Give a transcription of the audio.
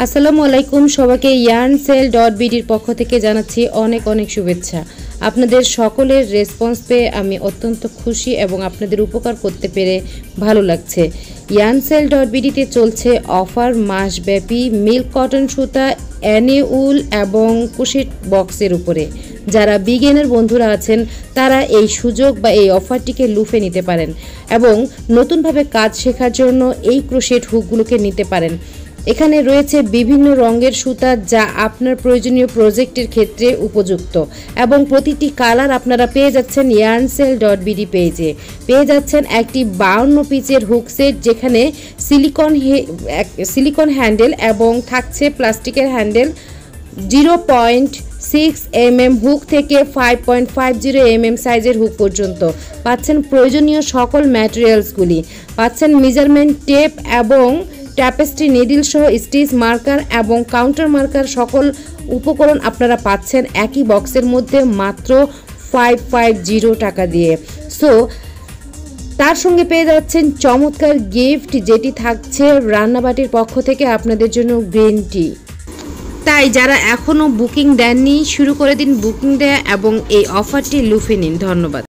আসসালামু আলাইকুম সবাইকে yarnSale.bd-র পক্ষ থেকে জানাচ্ছি অনেক অনেক শুভেচ্ছা। আপনাদের সকলের রেসপন্স পেয়ে আমি অত্যন্ত খুশি এবং আপনাদের উপকার করতে পেরে ভালো লাগছে। yarnSale.bd-তে চলছে অফার মাসব্যাপী মিল্ক কটন সুতা, অ্যানি উল এবং কুশিট বক্সের উপরে। যারা বিগিনার বন্ধুরা আছেন তারা এই সুযোগ বা এই অফারটিকে লুফে নিতে পারেন এবং নতুনভাবে কাজ শেখার জন্য এই ক্রোশেট হুকগুলোকে নিতে পারেন। এখানে রয়েছে বিভিন্ন রঙের সুতা যা আপনার প্রয়োজনীয় প্রজেক্টের ক্ষেত্রে উপযুক্ত এবং প্রতিটি কালার আপনারা পেয়ে যাচ্ছেন yarnSale.bd পেজে। পেয়ে যাচ্ছেন একটি 52 পিচের হুক সেট, যেখানে সিলিকন হ্যান্ডেল এবং থাকছে প্লাস্টিকের হ্যান্ডেল। 0.6 mm হুক থেকে 5.50 mm সাইজের হুক পর্যন্ত পাচ্ছেন প্রয়োজনীয় সকল ম্যাটেরিয়ালসগুলি। পাচ্ছেন মেজারমেন্ট টেপ এবং ট্যাপেস্ট্রি নিডল সহ স্টিচ মার্কার এবং কাউন্টার মার্কার। সকল উপকরণ আপনারা পাচ্ছেন একই বক্সের মধ্যে মাত্র 550 টাকা দিয়ে। সো তার সঙ্গে পেয়ে যাচ্ছেন চমৎকার গিফট, যেটি থাকছে রান্নাবাটির পক্ষ থেকে আপনাদের জন্য গ্রিন টি। তাই যারা এখনও বুকিং দেননি শুরু করে দিন বুকিং দেয়া এবং এই অফারটি লুফে নিন। ধন্যবাদ।